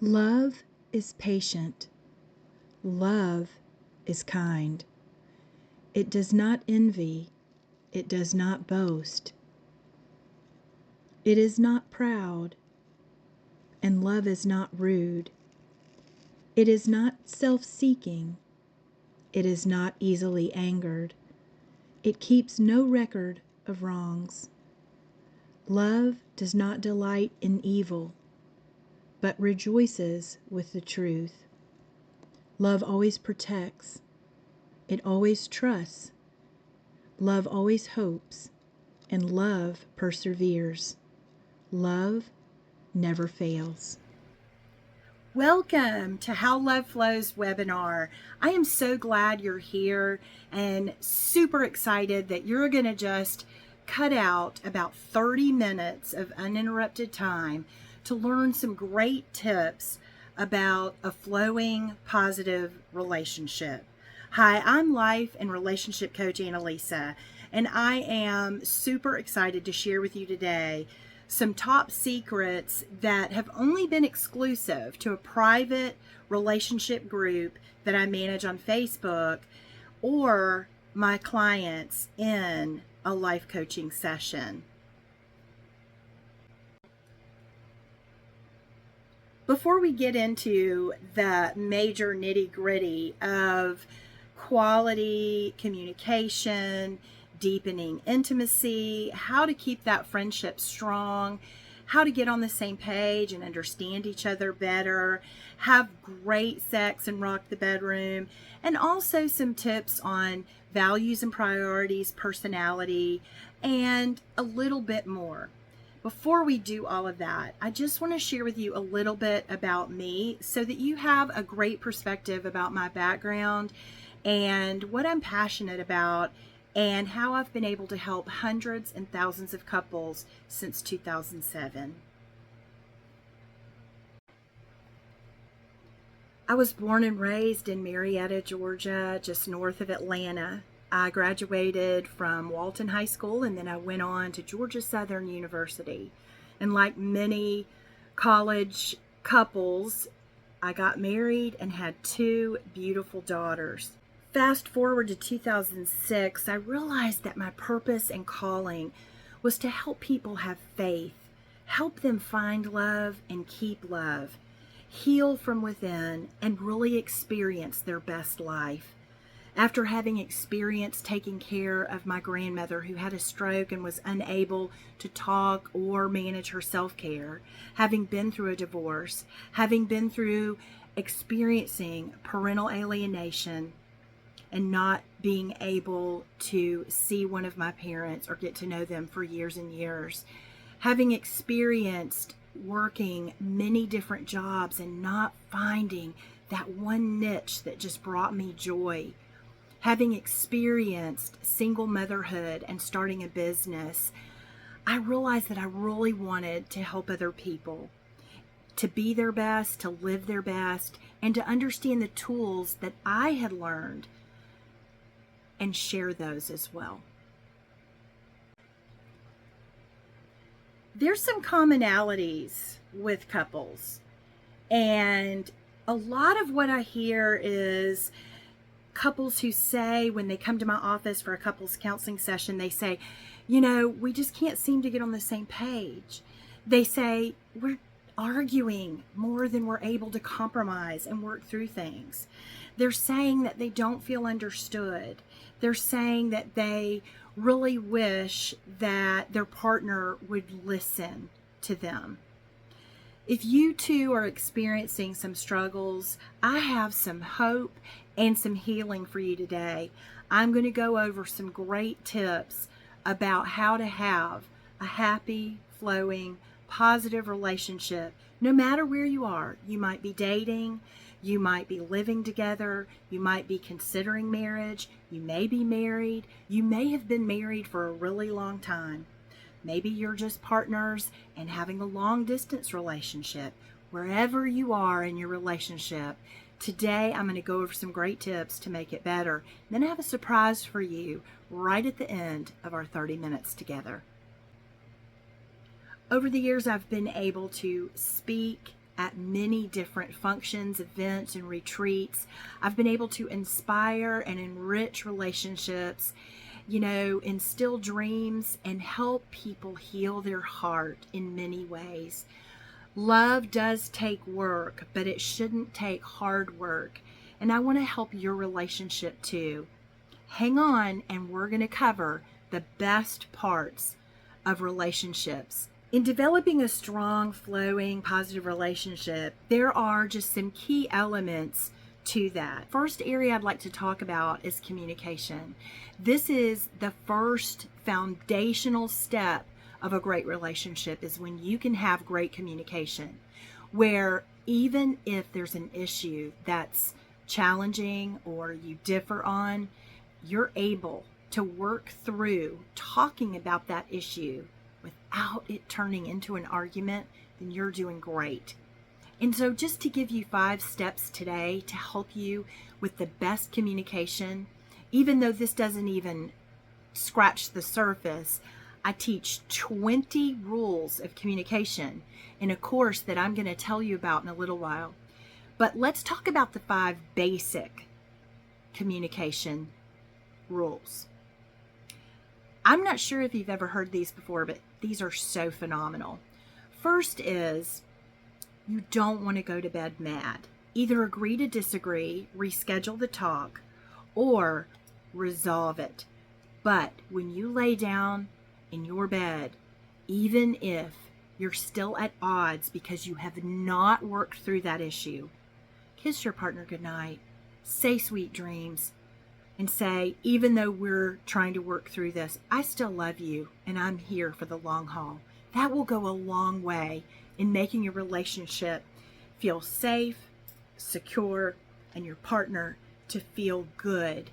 Love is patient. Love is kind. It does not envy. It does not boast. It is not proud. And love is not rude. It is not self-seeking. It is not easily angered. It keeps no record of wrongs. Love does not delight in evil, but rejoices with the truth. Love always protects. It always trusts. Love always hopes. And love perseveres. Love never fails. Welcome to How Love Flows webinar. I am so glad you're here and super excited that you're going to just cut out about 30 minutes of uninterrupted time to learn some great tips about a flowing, positive relationship. Hi, I'm life and relationship coach Annalisa, and I am super excited to share with you today some top secrets that have only been exclusive to a private relationship group that I manage on Facebook or my clients in a life coaching session. Before we get into the major nitty-gritty of quality communication, deepening intimacy, how to keep that friendship strong, how to get on the same page and understand each other better, have great sex and rock the bedroom, and also some tips on values and priorities, personality, and a little bit more. Before we do all of that, I just want to share with you a little bit about me so that you have a great perspective about my background and what I'm passionate about and how I've been able to help hundreds and thousands of couples since 2007. I was born and raised in Marietta, Georgia, just north of Atlanta. I graduated from Walton High School and then I went on to Georgia Southern University. And like many college couples, I got married and had two beautiful daughters. Fast forward to 2006, I realized that my purpose and calling was to help people have faith, help them find love and keep love, heal from within, and really experience their best life. After having experienced taking care of my grandmother who had a stroke and was unable to talk or manage her self-care, having been through a divorce, having been through experiencing parental alienation, and not being able to see one of my parents or get to know them for years and years, having experienced working many different jobs and not finding that one niche that just brought me joy, having experienced single motherhood and starting a business, I realized that I really wanted to help other people to be their best, to live their best, and to understand the tools that I had learned and share those as well. There's some commonalities with couples, and a lot of what I hear is couples who say when they come to my office for a couples counseling session, they say, we just can't seem to get on the same page. They say, we're arguing more than we're able to compromise and work through things. They're saying that they don't feel understood. They're saying that they really wish that their partner would listen to them. If you too are experiencing some struggles, I have some hope and some healing for you today. I'm going to go over some great tips about how to have a happy, flowing, positive relationship, no matter where you are. You might be dating, you might be living together, you might be considering marriage, you may be married, you may have been married for a really long time. Maybe you're just partners and having a long distance relationship. Wherever you are in your relationship, today I'm going to go over some great tips to make it better. Then I have a surprise for you right at the end of our 30 minutes together. Over the years, I've been able to speak at many different functions, events, and retreats. I've been able to inspire and enrich relationships, instill dreams, and help people heal their heart in many ways. Love does take work, but it shouldn't take hard work. And I want to help your relationship too. Hang on, and we're going to cover the best parts of relationships. In developing a strong, flowing, positive relationship, there are just some key elements to that. First area I'd like to talk about is communication. This is the first foundational step of a great relationship, is when you can have great communication, where even if there's an issue that's challenging or you differ on, you're able to work through talking about that issue without it turning into an argument, then you're doing great. And so just to give you 5 steps today to help you with the best communication, even though this doesn't even scratch the surface, I teach 20 rules of communication in a course that I'm going to tell you about in a little while. But let's talk about the 5 basic communication rules. I'm not sure if you've ever heard these before, but these are so phenomenal. First is, you don't want to go to bed mad. Either agree to disagree, reschedule the talk, or resolve it. But when you lay down in your bed, even if you're still at odds because you have not worked through that issue, kiss your partner goodnight, say sweet dreams, and say, even though we're trying to work through this, I still love you and I'm here for the long haul. That will go a long way in making your relationship feel safe, secure, and your partner to feel good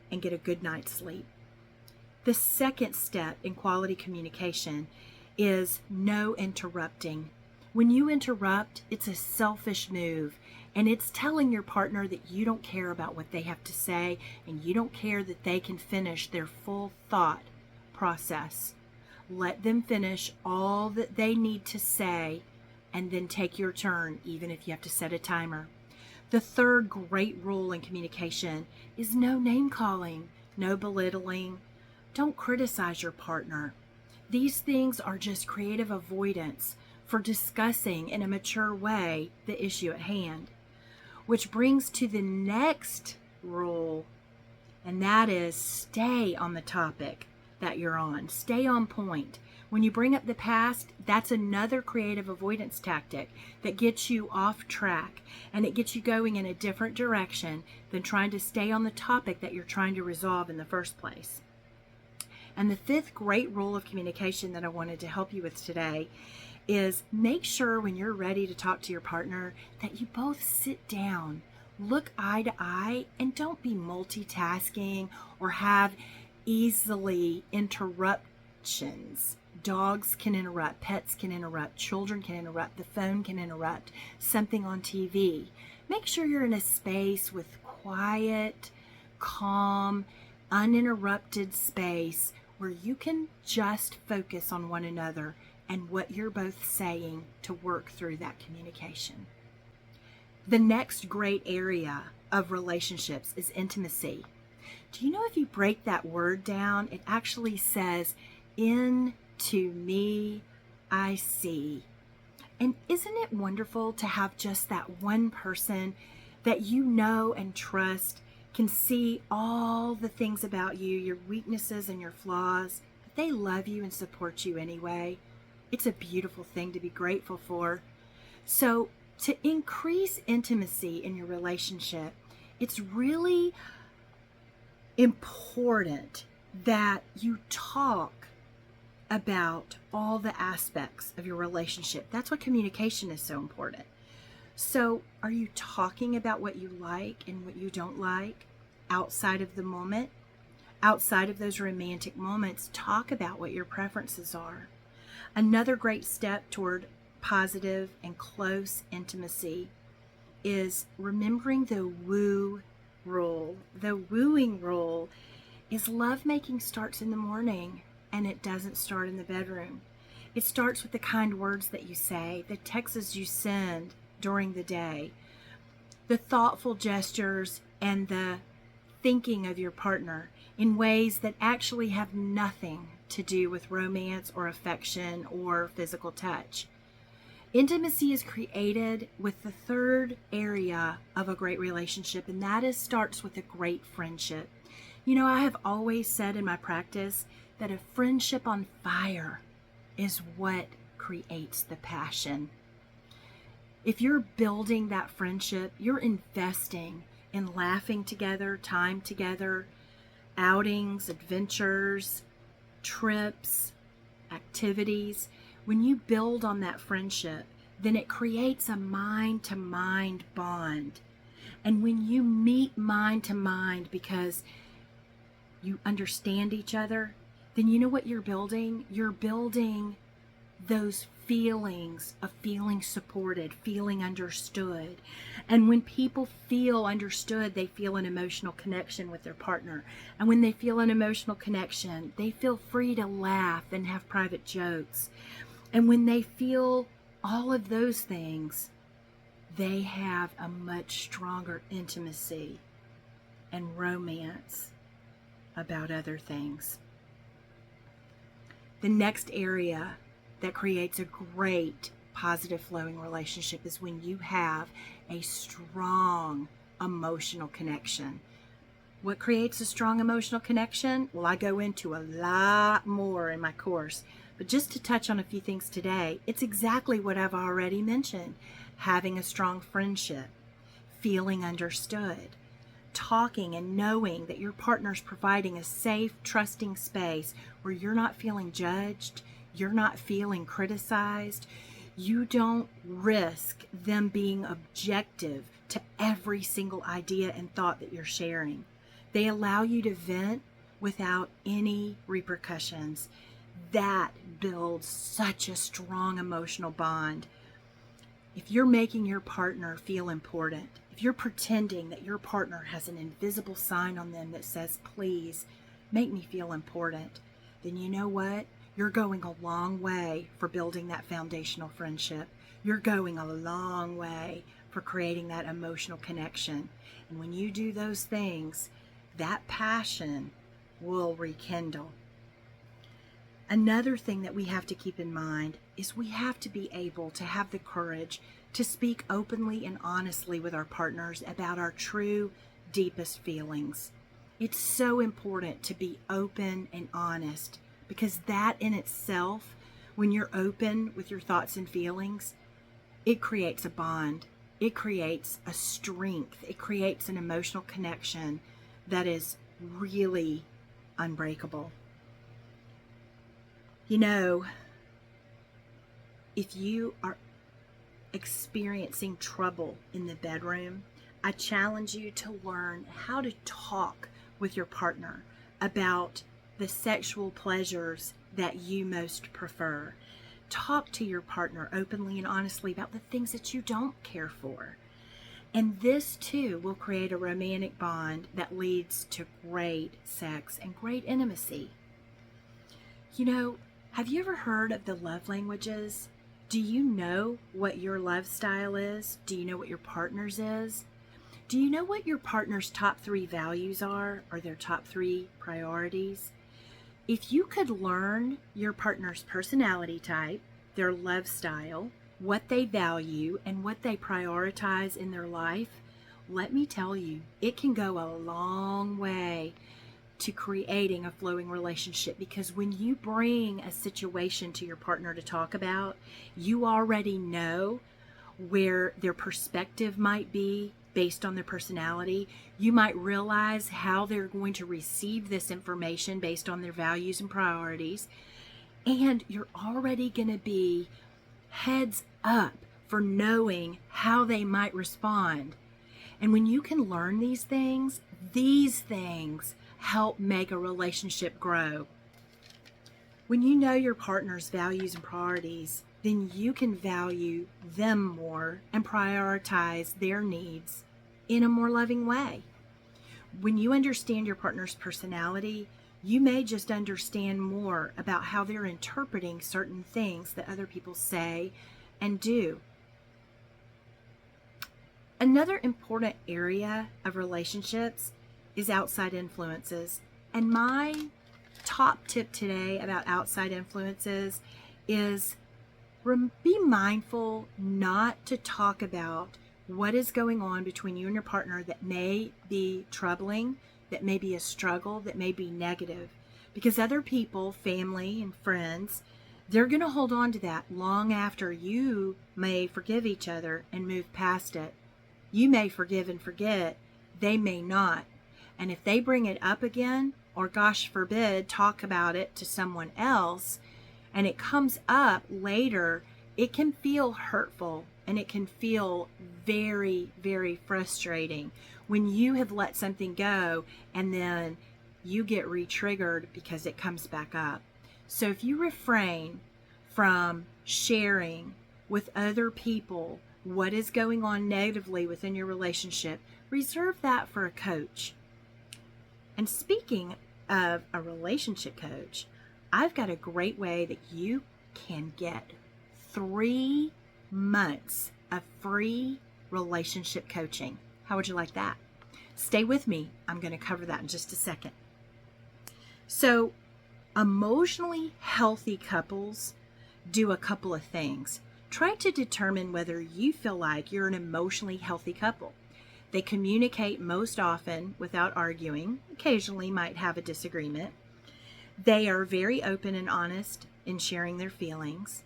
and get a good night's sleep. The second step in quality communication is no interrupting. When you interrupt, it's a selfish move, and it's telling your partner that you don't care about what they have to say, and you don't care that they can finish their full thought process. Let them finish all that they need to say, and then take your turn, even if you have to set a timer. The third great rule in communication is no name calling, no belittling. Don't criticize your partner. These things are just creative avoidance for discussing in a mature way the issue at hand. Which brings to the next rule, and that is stay on the topic that you're on. Stay on point. When you bring up the past, that's another creative avoidance tactic that gets you off track, and it gets you going in a different direction than trying to stay on the topic that you're trying to resolve in the first place. And the 5th great rule of communication that I wanted to help you with today is make sure when you're ready to talk to your partner that you both sit down, look eye to eye, and don't be multitasking or have easily interruptions. Dogs can interrupt, pets can interrupt, children can interrupt, the phone can interrupt, something on TV. Make sure you're in a space with quiet, calm, uninterrupted space where you can just focus on one another and what you're both saying to work through that communication. The next great area of relationships is intimacy. Do you know if you break that word down, it actually says, into me I see. And isn't it wonderful to have just that one person that you know and trust, can see all the things about you, your weaknesses and your flaws, but they love you and support you anyway? It's a beautiful thing to be grateful for. So to increase intimacy in your relationship, it's really important that you talk about all the aspects of your relationship. That's why communication is so important. So are you talking about what you like and what you don't like outside of the moment? Outside of those romantic moments, talk about what your preferences are. Another great step toward positive and close intimacy is remembering the woo rule. The wooing rule is lovemaking starts in the morning and it doesn't start in the bedroom. It starts with the kind words that you say, the texts you send during the day, the thoughtful gestures and the thinking of your partner in ways that actually have nothing to do with romance or affection or physical touch. Intimacy is created with the third area of a great relationship, and that is starts with a great friendship. You know, I have always said in my practice that a friendship on fire is what creates the passion. If you're building that friendship, you're investing in laughing together, time together, outings, adventures, trips, activities. When you build on that friendship, then it creates a mind-to-mind bond. And when you meet mind to mind because you understand each other, then you know what you're building? You're building those feelings of feeling supported, feeling understood. And when people feel understood, they feel an emotional connection with their partner. And when they feel an emotional connection, they feel free to laugh and have private jokes. And when they feel all of those things, they have a much stronger intimacy and romance about other things. The next area that creates a great positive flowing relationship is when you have a strong emotional connection. What creates a strong emotional connection? Well, I go into a lot more in my course, but just to touch on a few things today, it's exactly what I've already mentioned. Having a strong friendship, feeling understood, talking and knowing that your partner's providing a safe, trusting space where you're not feeling judged, you're not feeling criticized, you don't risk them being objective to every single idea and thought that you're sharing. They allow you to vent without any repercussions. That builds such a strong emotional bond. If you're making your partner feel important, if you're pretending that your partner has an invisible sign on them that says, please make me feel important, then you know what? You're going a long way for building that foundational friendship. You're going a long way for creating that emotional connection. And when you do those things, that passion will rekindle. Another thing that we have to keep in mind is we have to be able to have the courage to speak openly and honestly with our partners about our true, deepest feelings. It's so important to be open and honest because that in itself, when you're open with your thoughts and feelings, it creates a bond. It creates a strength. It creates an emotional connection that is really unbreakable. You know, if you are experiencing trouble in the bedroom, I challenge you to learn how to talk with your partner about the sexual pleasures that you most prefer. Talk to your partner openly and honestly about the things that you don't care for. And this too will create a romantic bond that leads to great sex and great intimacy. You know, have you ever heard of the love languages? Do you know what your love style is? Do you know what your partner's is? Do you know what your partner's top 3 values are, or their top 3 priorities? If you could learn your partner's personality type, their love style, what they value, and what they prioritize in their life, let me tell you, it can go a long way to creating a flowing relationship, because when you bring a situation to your partner to talk about, you already know where their perspective might be based on their personality. You might realize how they're going to receive this information based on their values and priorities, and you're already going to be heads up for knowing how they might respond. And when you can learn these things help make a relationship grow. When you know your partner's values and priorities, then you can value them more and prioritize their needs in a more loving way. When you understand your partner's personality, You may just understand more about how they're interpreting certain things that other people say and do. Another important area of relationships is outside influences. And my top tip today about outside influences is be mindful not to talk about what is going on between you and your partner that may be troubling, that may be a struggle, that may be negative. Because other people, family and friends, they're going to hold on to that long after you may forgive each other and move past it. You may forgive and forget, they may not. And if they bring it up again, or gosh forbid, talk about it to someone else, and it comes up later, it can feel hurtful and it can feel very, very frustrating when you have let something go and then you get re-triggered because it comes back up. So if you refrain from sharing with other people what is going on negatively within your relationship, reserve that for a coach. And speaking of a relationship coach, I've got a great way that you can get 3 months of free relationship coaching. How would you like that? Stay with me. I'm going to cover that in just a second. So, emotionally healthy couples do a couple of things. Try to determine whether you feel like you're an emotionally healthy couple. They communicate most often without arguing, occasionally might have a disagreement. They are very open and honest in sharing their feelings.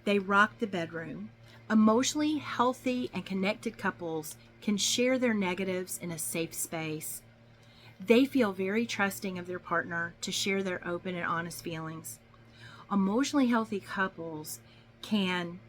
They rock the bedroom. Emotionally healthy and connected couples can share their negatives in a safe space. They feel very trusting of their partner to share their open and honest feelings. Emotionally healthy couples can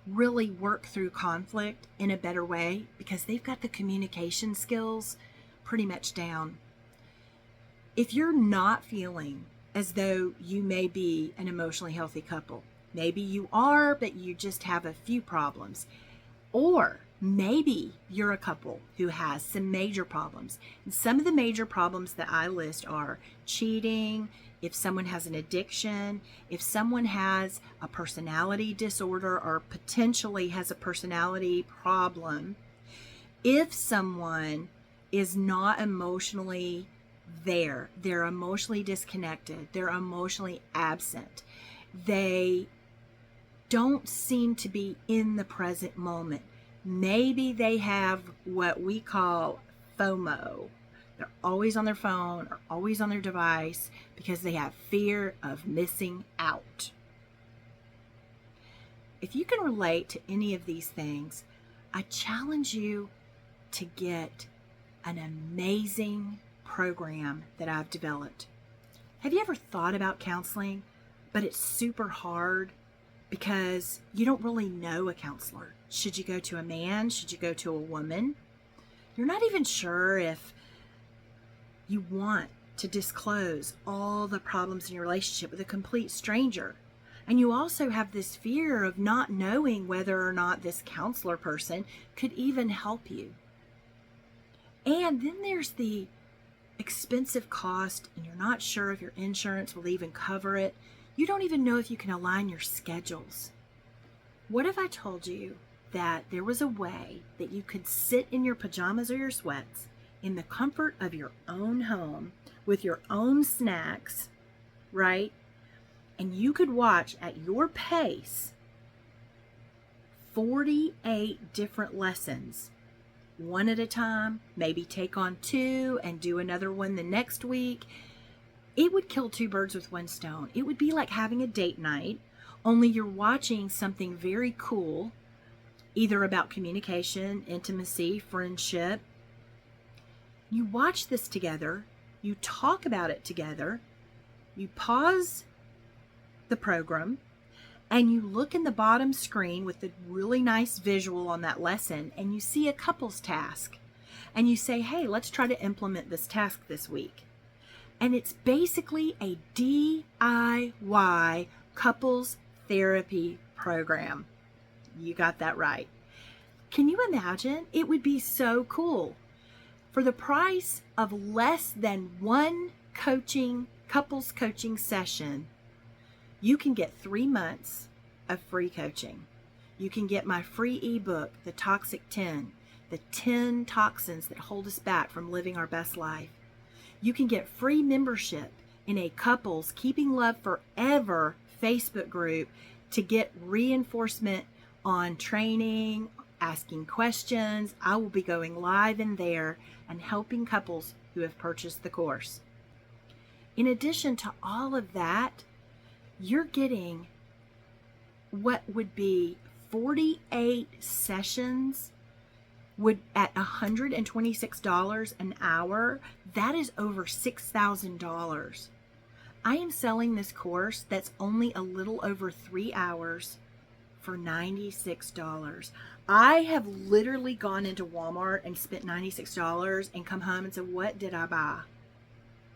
really work through conflict in a better way because they've got the communication skills pretty much down. If you're not feeling as though you may be an emotionally healthy couple, maybe you are, but you just have a few problems, or maybe you're a couple who has some major problems. And some of the major problems that I list are cheating, if someone has an addiction, if someone has a personality disorder or potentially has a personality problem, if someone is not emotionally there, they're emotionally disconnected, they're emotionally absent, they don't seem to be in the present moment. Maybe they have what we call FOMO. They're always on their phone or always on their device because they have fear of missing out. If you can relate to any of these things, I challenge you to get an amazing program that I've developed. Have you ever thought about counseling, but it's super hard because you don't really know a counselor? Should you go to a man? Should you go to a woman? You're not even sure if you want to disclose all the problems in your relationship with a complete stranger. And you also have this fear of not knowing whether or not this counselor person could even help you. And then there's the expensive cost, and you're not sure if your insurance will even cover it. You don't even know if you can align your schedules. What if I told you that there was a way that you could sit in your pajamas or your sweats in the comfort of your own home with your own snacks, right? And you could watch at your pace 48 different lessons, one at a time, maybe take on 2 and do another one the next week. It would kill 2 birds with one stone. It would be like having a date night, only you're watching something very cool, either about communication, intimacy, friendship. You watch this together, you talk about it together, you pause the program, and you look in the bottom screen with the really nice visual on that lesson, and you see a couples task. And you say, hey, let's try to implement this task this week. And it's basically a DIY couples therapy program. You got that right. Can you imagine? It would be so cool. For the price of less than 1 couples coaching session, you can get 3 months of free coaching. You can get my free ebook, The Toxic 10, the 10 toxins that hold us back from living our best life. You can get free membership in a couples Keeping Love Forever Facebook group to get reinforcement on training, asking questions. I will be going live in there and helping couples who have purchased the course. In addition to all of that, you're getting what would be 48 sessions at $126 an hour. That is over $6,000. I am selling this course that's only a little over 3 hours for $96. I have literally gone into Walmart and spent $96 and come home and said, what did I buy?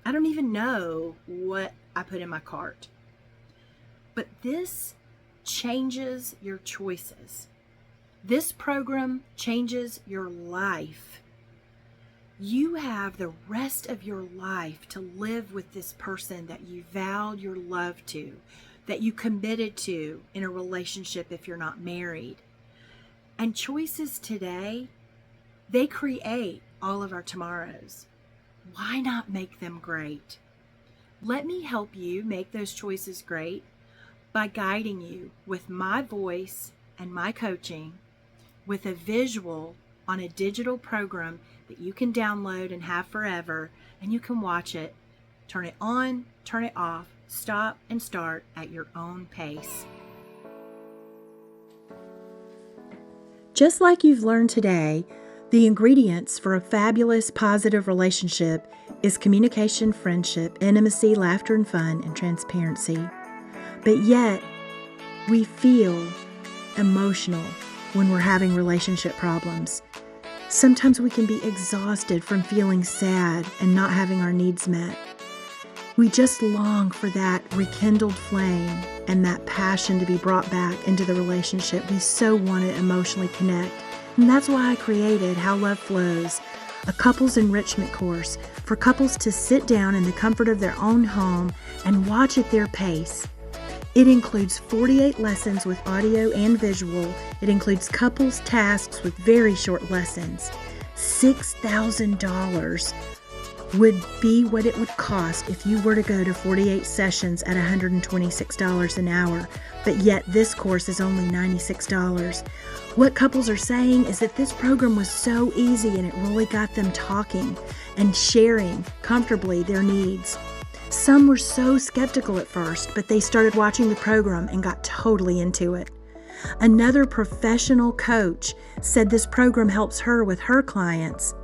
I don't even know what I put in my cart. But this changes your choices. This program changes your life. You have the rest of your life to live with this person that you vowed your love to, that you committed to in a relationship if you're not married. And choices today, they create all of our tomorrows. Why not make them great? Let me help you make those choices great by guiding you with my voice and my coaching, with a visual on a digital program that you can download and have forever, and you can watch it, turn it on, turn it off, stop and start at your own pace. Just like you've learned today, the ingredients for a fabulous, positive relationship is communication, friendship, intimacy, laughter and fun, and transparency. But yet, we feel emotional when we're having relationship problems. Sometimes we can be exhausted from feeling sad and not having our needs met. We just long for that rekindled flame and that passion to be brought back into the relationship. We so want to emotionally connect. And that's why I created How Love Flows, a couples enrichment course for couples to sit down in the comfort of their own home and watch at their pace. It includes 48 lessons with audio and visual. It includes couples tasks with very short lessons. $6,000 would be what it would cost if you were to go to 48 sessions at $126 an hour, but yet this course is only $96. What couples are saying is that this program was so easy and it really got them talking and sharing comfortably their needs. Some were so skeptical at first, but they started watching the program and got totally into it. Another professional coach said this program helps her with her clients.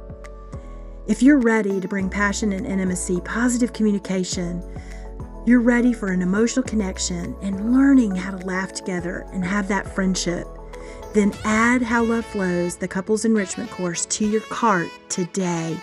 If you're ready to bring passion and intimacy, positive communication, you're ready for an emotional connection and learning how to laugh together and have that friendship, then add How Love Flows, the Couples Enrichment course, to your cart today.